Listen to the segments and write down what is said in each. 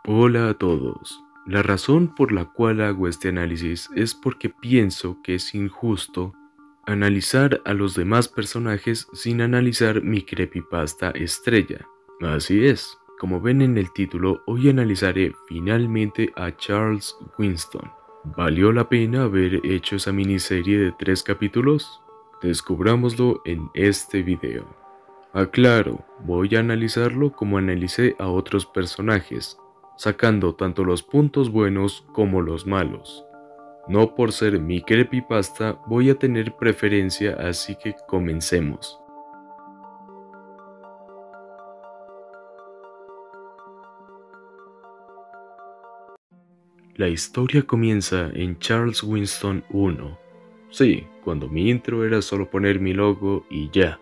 Hola a todos. La razón por la cual hago este análisis es porque pienso que es injusto analizar a los demás personajes sin analizar mi creepypasta estrella. Así es, como ven en el título, hoy analizaré finalmente a Charles Winston. ¿Valió la pena haber hecho esa miniserie de 3 capítulos? Descubrámoslo en este video. Aclaro, voy a analizarlo como analicé a otros personajes, sacando tanto los puntos buenos como los malos. No por ser mi creepypasta voy a tener preferencia, así que comencemos. La historia comienza en Charles Winston 1. Sí, cuando mi intro era solo poner mi logo y ya.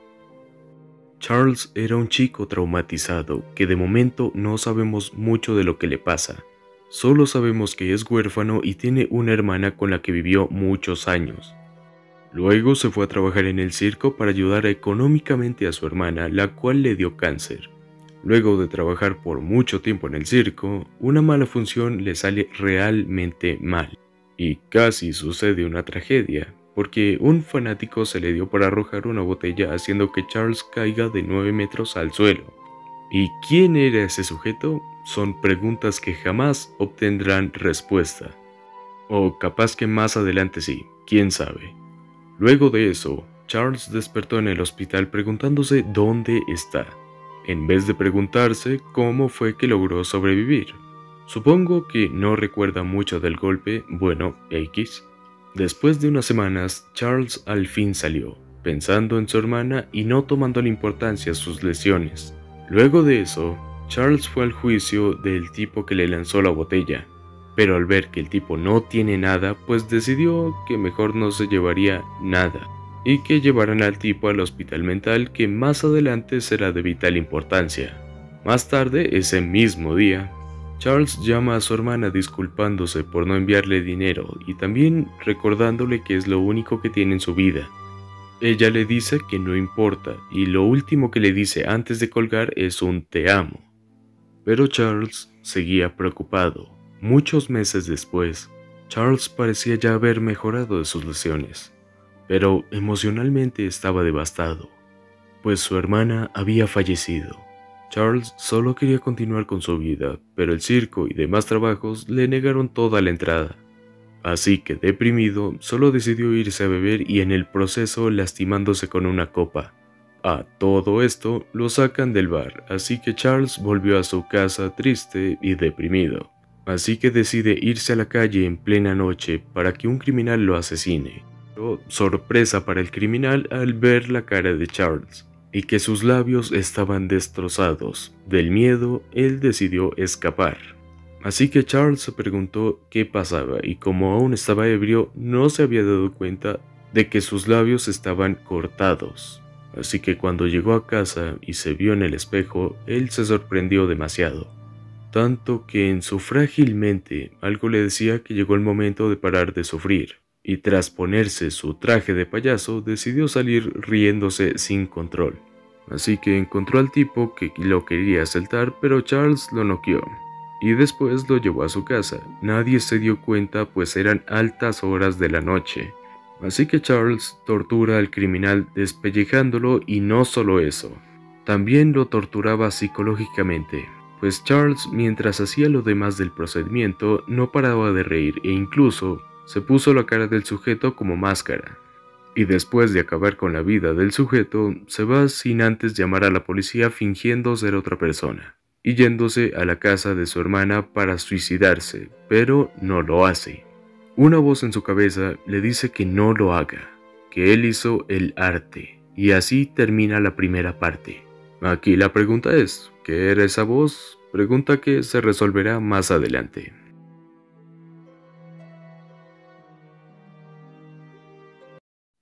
Charles era un chico traumatizado que de momento no sabemos mucho de lo que le pasa. Solo sabemos que es huérfano y tiene una hermana con la que vivió muchos años. Luego se fue a trabajar en el circo para ayudar económicamente a su hermana, la cual le dio cáncer. Luego de trabajar por mucho tiempo en el circo, una mala función le sale realmente mal. Y casi sucede una tragedia, porque un fanático se le dio por arrojar una botella haciendo que Charles caiga de 9 metros al suelo. ¿Y quién era ese sujeto? Son preguntas que jamás obtendrán respuesta. O capaz que más adelante sí, quién sabe. Luego de eso, Charles despertó en el hospital preguntándose dónde está, en vez de preguntarse cómo fue que logró sobrevivir. Supongo que no recuerda mucho del golpe, bueno, X. Después de unas semanas, Charles al fin salió, pensando en su hermana y no tomándole importancia a sus lesiones. Luego de eso, Charles fue al juicio del tipo que le lanzó la botella, pero al ver que el tipo no tiene nada, pues decidió que mejor no se llevaría nada, y que llevaran al tipo al hospital mental, que más adelante será de vital importancia. Más tarde, ese mismo día, Charles llama a su hermana disculpándose por no enviarle dinero y también recordándole que es lo único que tiene en su vida. Ella le dice que no importa y lo último que le dice antes de colgar es un te amo. Pero Charles seguía preocupado. Muchos meses después, Charles parecía ya haber mejorado de sus lesiones, pero emocionalmente estaba devastado, pues su hermana había fallecido. Charles solo quería continuar con su vida, pero el circo y demás trabajos le negaron toda la entrada. Así que deprimido, solo decidió irse a beber y en el proceso lastimándose con una copa. A todo esto lo sacan del bar, así que Charles volvió a su casa triste y deprimido. Así que decide irse a la calle en plena noche para que un criminal lo asesine. Pero sorpresa para el criminal al ver la cara de Charles y que sus labios estaban destrozados. Del miedo, él decidió escapar. Así que Charles se preguntó qué pasaba y como aún estaba ebrio, no se había dado cuenta de que sus labios estaban cortados. Así que cuando llegó a casa y se vio en el espejo, él se sorprendió demasiado. Tanto que en su frágil mente algo le decía que llegó el momento de parar de sufrir. Y tras ponerse su traje de payaso, decidió salir riéndose sin control. Así que encontró al tipo que lo quería asaltar, pero Charles lo noqueó y después lo llevó a su casa. Nadie se dio cuenta, pues eran altas horas de la noche. Así que Charles tortura al criminal despellejándolo y no solo eso, también lo torturaba psicológicamente, pues Charles mientras hacía lo demás del procedimiento no paraba de reír e incluso se puso la cara del sujeto como máscara. Y después de acabar con la vida del sujeto, se va sin antes llamar a la policía fingiendo ser otra persona y yéndose a la casa de su hermana para suicidarse, pero no lo hace. Una voz en su cabeza le dice que no lo haga, que él hizo el arte, y así termina la primera parte. Aquí la pregunta es, ¿qué era esa voz? Pregunta que se resolverá más adelante.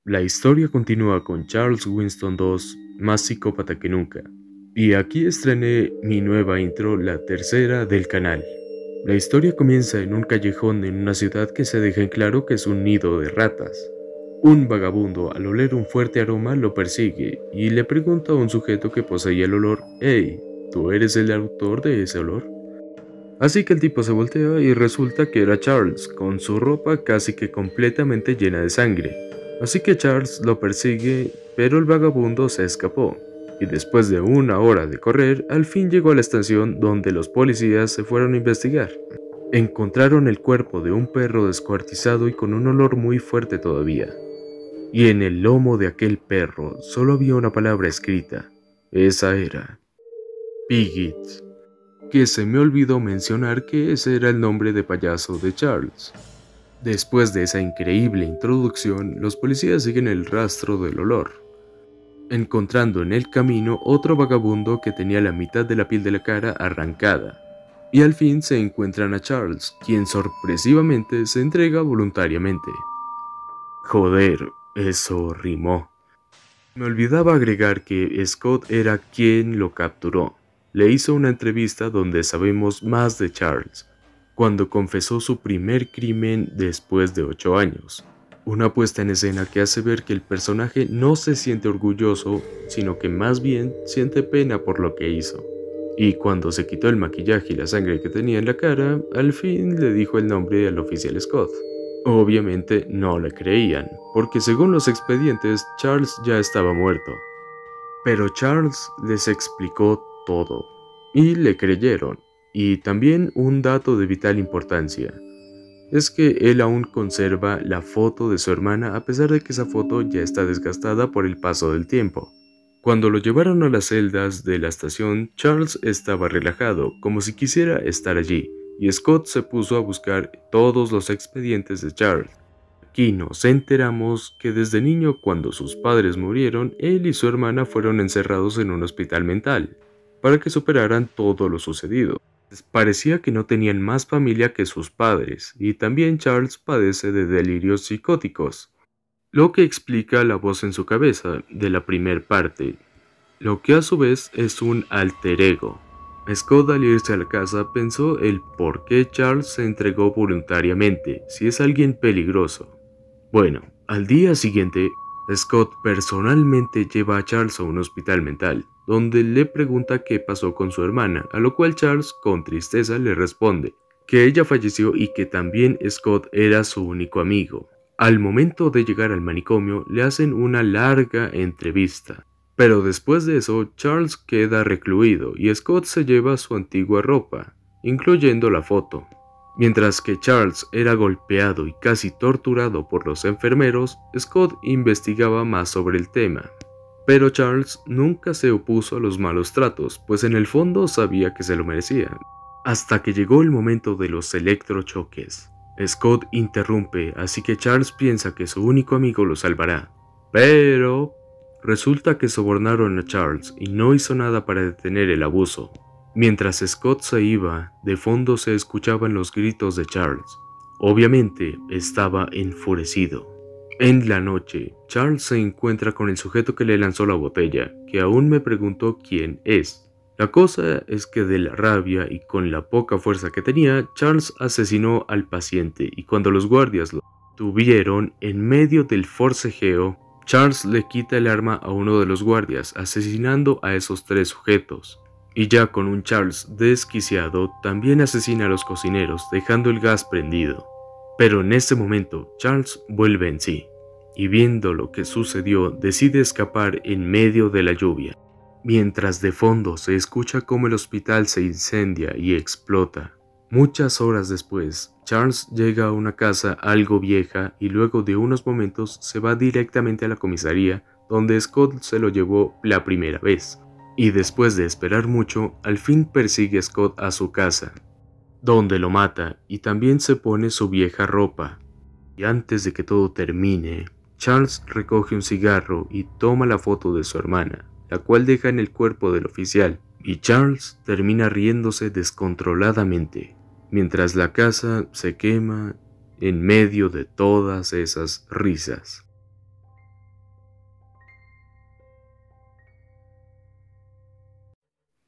La historia continúa con Charles Winston II, más psicópata que nunca. Y aquí estrené mi nueva intro, la tercera del canal. La historia comienza en un callejón en una ciudad que se deja en claro que es un nido de ratas. Un vagabundo al oler un fuerte aroma lo persigue y le pregunta a un sujeto que poseía el olor: «Hey, ¿tú eres el autor de ese olor?». Así que el tipo se voltea y resulta que era Charles, con su ropa casi que completamente llena de sangre. Así que Charles lo persigue, pero el vagabundo se escapó. Y después de 1 hora de correr, al fin llegó a la estación donde los policías se fueron a investigar. Encontraron el cuerpo de un perro descuartizado y con un olor muy fuerte todavía. Y en el lomo de aquel perro solo había una palabra escrita. Esa era Piggy. Que se me olvidó mencionar que ese era el nombre de payaso de Charles. Después de esa increíble introducción, los policías siguen el rastro del olor, encontrando en el camino otro vagabundo que tenía la mitad de la piel de la cara arrancada. Y al fin se encuentran a Charles, quien sorpresivamente se entrega voluntariamente. Joder, eso rimó. Me olvidaba agregar que Scott era quien lo capturó. Le hizo una entrevista donde sabemos más de Charles, cuando confesó su primer crimen después de 8 años. Una puesta en escena que hace ver que el personaje no se siente orgulloso, sino que más bien siente pena por lo que hizo. Y cuando se quitó el maquillaje y la sangre que tenía en la cara, al fin le dijo el nombre al oficial Scott. Obviamente no le creían, porque según los expedientes, Charles ya estaba muerto. Pero Charles les explicó todo, y le creyeron. Y también un dato de vital importancia, es que él aún conserva la foto de su hermana a pesar de que esa foto ya está desgastada por el paso del tiempo. Cuando lo llevaron a las celdas de la estación, Charles estaba relajado, como si quisiera estar allí, y Scott se puso a buscar todos los expedientes de Charles. Aquí nos enteramos que desde niño, cuando sus padres murieron, él y su hermana fueron encerrados en un hospital mental, para que superaran todo lo sucedido. Parecía que no tenían más familia que sus padres, y también Charles padece de delirios psicóticos, lo que explica la voz en su cabeza de la primer parte, lo que a su vez es un alter ego. Scott al irse a la casa pensó el por qué Charles se entregó voluntariamente, si es alguien peligroso. Bueno, al día siguiente, Scott personalmente lleva a Charles a un hospital mental, donde le pregunta qué pasó con su hermana, a lo cual Charles con tristeza le responde que ella falleció y que también Scott era su único amigo. Al momento de llegar al manicomio le hacen una larga entrevista, pero después de eso Charles queda recluido y Scott se lleva su antigua ropa, incluyendo la foto. Mientras que Charles era golpeado y casi torturado por los enfermeros, Scott investigaba más sobre el tema. Pero Charles nunca se opuso a los malos tratos, pues en el fondo sabía que se lo merecía. Hasta que llegó el momento de los electrochoques. Scott interrumpe, así que Charles piensa que su único amigo lo salvará. Pero resulta que sobornaron a Charles y no hizo nada para detener el abuso. Mientras Scott se iba, de fondo se escuchaban los gritos de Charles. Obviamente estaba enfurecido. En la noche, Charles se encuentra con el sujeto que le lanzó la botella, que aún me preguntó quién es. La cosa es que de la rabia y con la poca fuerza que tenía, Charles asesinó al paciente y cuando los guardias lo tuvieron en medio del forcejeo, Charles le quita el arma a uno de los guardias, asesinando a esos 3 sujetos. Y ya con un Charles desquiciado, también asesina a los cocineros, dejando el gas prendido. Pero en ese momento, Charles vuelve en sí, y viendo lo que sucedió, decide escapar en medio de la lluvia. Mientras de fondo se escucha cómo el hospital se incendia y explota. Muchas horas después, Charles llega a una casa algo vieja y luego de unos momentos se va directamente a la comisaría, donde Scott se lo llevó la primera vez. Y después de esperar mucho, al fin persigue a Scott a su casa, donde lo mata y también se pone su vieja ropa. Y antes de que todo termine, Charles recoge un cigarro y toma la foto de su hermana, la cual deja en el cuerpo del oficial, y Charles termina riéndose descontroladamente, mientras la casa se quema en medio de todas esas risas.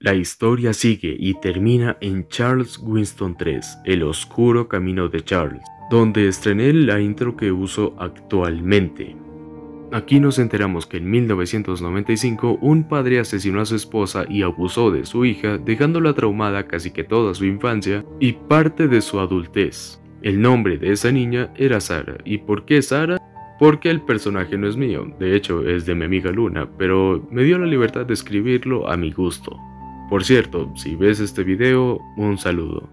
La historia sigue y termina en Charles Winston 3, El oscuro camino de Charles, donde estrené la intro que uso actualmente. Aquí nos enteramos que en 1995 un padre asesinó a su esposa y abusó de su hija, dejándola traumada casi que toda su infancia y parte de su adultez. El nombre de esa niña era Sara. ¿Y por qué Sara? Porque el personaje no es mío, de hecho es de mi amiga Luna, pero me dio la libertad de escribirlo a mi gusto. Por cierto, si ves este video, un saludo.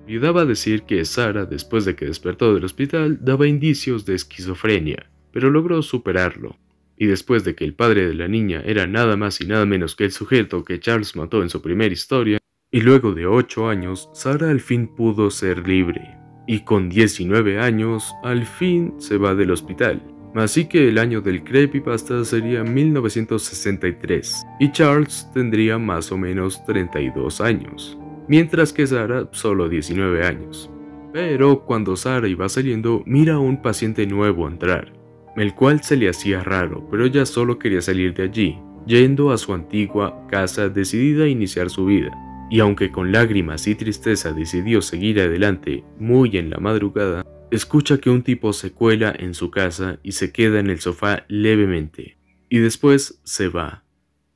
Ayudaba a decir que Sara, después de que despertó del hospital, daba indicios de esquizofrenia, pero logró superarlo. Y después de que el padre de la niña era nada más y nada menos que el sujeto que Charles mató en su primera historia, y luego de 8 años, Sara al fin pudo ser libre. Y con 19 años, al fin se va del hospital. Así que el año del creepypasta sería 1963, y Charles tendría más o menos 32 años, mientras que Sara solo 19 años. Pero cuando Sara iba saliendo, mira a un paciente nuevo entrar, el cual se le hacía raro, pero ella solo quería salir de allí, yendo a su antigua casa decidida a iniciar su vida. Y aunque con lágrimas y tristeza decidió seguir adelante muy en la madrugada, escucha que un tipo se cuela en su casa y se queda en el sofá levemente, y después se va.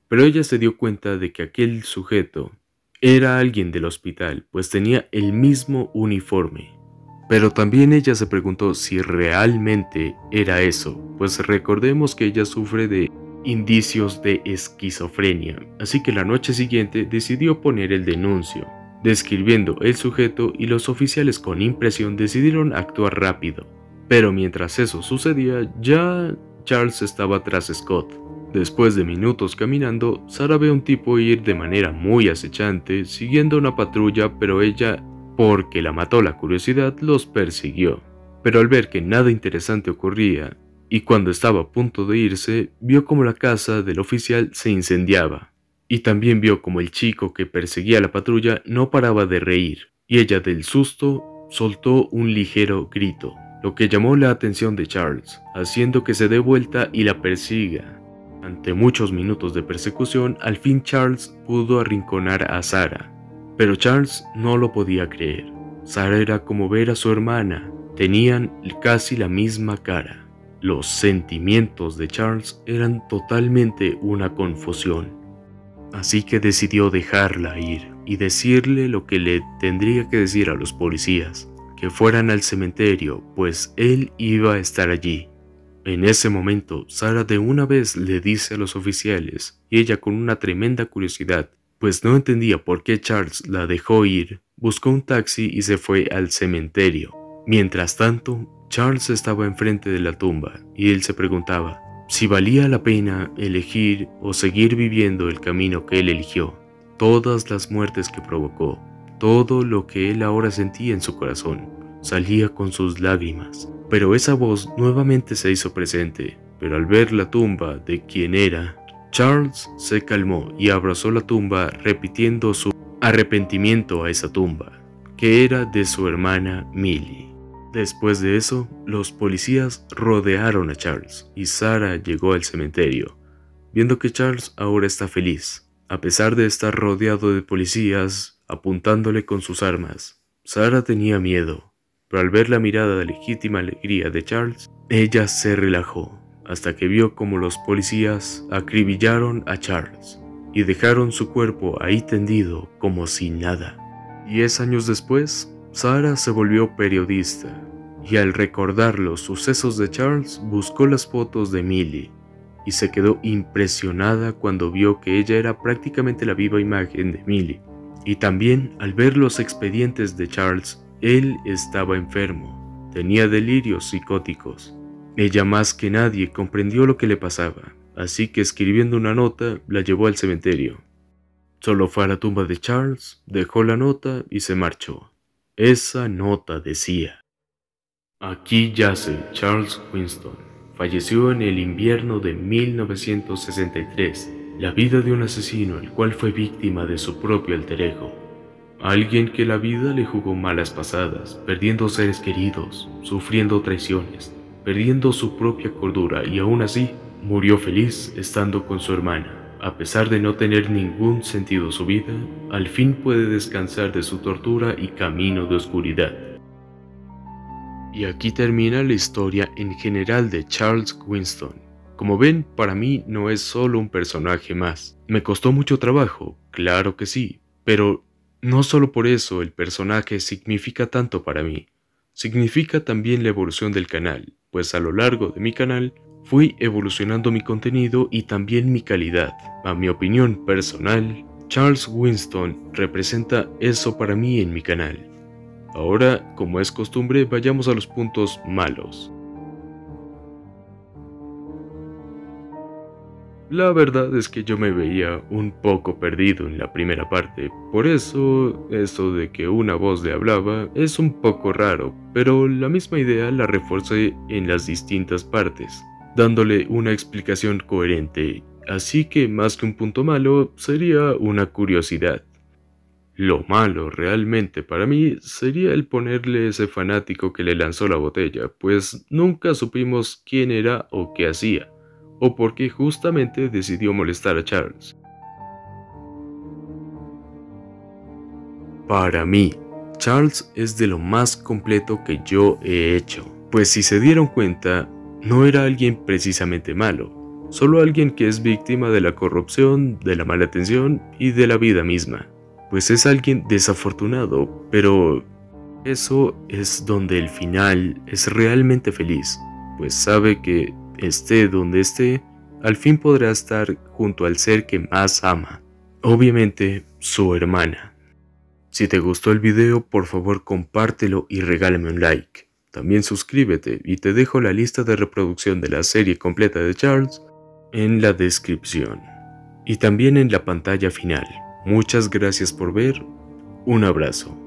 Pero ella se dio cuenta de que aquel sujeto era alguien del hospital, pues tenía el mismo uniforme. Pero también ella se preguntó si realmente era eso, pues recordemos que ella sufre de indicios de esquizofrenia, así que la noche siguiente decidió poner el denuncio, describiendo el sujeto, y los oficiales con impresión decidieron actuar rápido. Pero mientras eso sucedía, ya Charles estaba tras Scott. Después de minutos caminando, Sara ve a un tipo ir de manera muy acechante, siguiendo una patrulla, pero ella, porque la mató la curiosidad, los persiguió. Pero al ver que nada interesante ocurría, y cuando estaba a punto de irse, vio como la casa del oficial se incendiaba. Y también vio como el chico que perseguía a la patrulla no paraba de reír, y ella del susto soltó un ligero grito, lo que llamó la atención de Charles, haciendo que se dé vuelta y la persiga. Ante muchos minutos de persecución, al fin Charles pudo arrinconar a Sara, pero Charles no lo podía creer. Sara era como ver a su hermana, tenían casi la misma cara. Los sentimientos de Charles eran totalmente una confusión. Así que decidió dejarla ir y decirle lo que le tendría que decir a los policías, que fueran al cementerio, pues él iba a estar allí. En ese momento, Sara de una vez le dice a los oficiales, y ella con una tremenda curiosidad, pues no entendía por qué Charles la dejó ir, buscó un taxi y se fue al cementerio. Mientras tanto, Charles estaba enfrente de la tumba y él se preguntaba si valía la pena elegir o seguir viviendo el camino que él eligió, todas las muertes que provocó, todo lo que él ahora sentía en su corazón, salía con sus lágrimas. Pero esa voz nuevamente se hizo presente, pero al ver la tumba de quien era, Charles se calmó y abrazó la tumba repitiendo su arrepentimiento a esa tumba, que era de su hermana Millie. Después de eso, los policías rodearon a Charles y Sara llegó al cementerio, viendo que Charles ahora está feliz, a pesar de estar rodeado de policías apuntándole con sus armas. Sara tenía miedo, pero al ver la mirada de legítima alegría de Charles, ella se relajó, hasta que vio como los policías acribillaron a Charles y dejaron su cuerpo ahí tendido como si nada. 10 años después, Sara se volvió periodista, y al recordar los sucesos de Charles, buscó las fotos de Millie, y se quedó impresionada cuando vio que ella era prácticamente la viva imagen de Millie. Y también al ver los expedientes de Charles, él estaba enfermo, tenía delirios psicóticos. Ella más que nadie comprendió lo que le pasaba, así que escribiendo una nota la llevó al cementerio. Solo fue a la tumba de Charles, dejó la nota y se marchó. Esa nota decía: aquí yace Charles Winston. Falleció en el invierno de 1963. La vida de un asesino el cual fue víctima de su propio alter ego. Alguien que la vida le jugó malas pasadas, perdiendo seres queridos, sufriendo traiciones, perdiendo su propia cordura y aún así murió feliz estando con su hermana. A pesar de no tener ningún sentido su vida, al fin puede descansar de su tortura y camino de oscuridad. Y aquí termina la historia en general de Charles Winston. Como ven, para mí no es solo un personaje más. Me costó mucho trabajo, claro que sí, pero no solo por eso el personaje significa tanto para mí. Significa también la evolución del canal, pues a lo largo de mi canal fui evolucionando mi contenido y también mi calidad. A mi opinión personal, Charles Winston representa eso para mí en mi canal. Ahora, como es costumbre, vayamos a los puntos malos. La verdad es que yo me veía un poco perdido en la primera parte, por eso de que una voz le hablaba es un poco raro, pero la misma idea la reforcé en las distintas partes, dándole una explicación coherente, así que más que un punto malo sería una curiosidad. Lo malo realmente para mí sería el ponerle ese fanático que le lanzó la botella, pues nunca supimos quién era o qué hacía, o por qué justamente decidió molestar a Charles. Para mí, Charles es de lo más completo que yo he hecho, pues si se dieron cuenta, no era alguien precisamente malo, solo alguien que es víctima de la corrupción, de la mala atención y de la vida misma. Pues es alguien desafortunado, pero eso es donde el final es realmente feliz, pues sabe que esté donde esté, al fin podrá estar junto al ser que más ama, obviamente su hermana. Si te gustó el video, por favor compártelo y regálame un like. También suscríbete y te dejo la lista de reproducción de la serie completa de Charles en la descripción y también en la pantalla final. Muchas gracias por ver, un abrazo.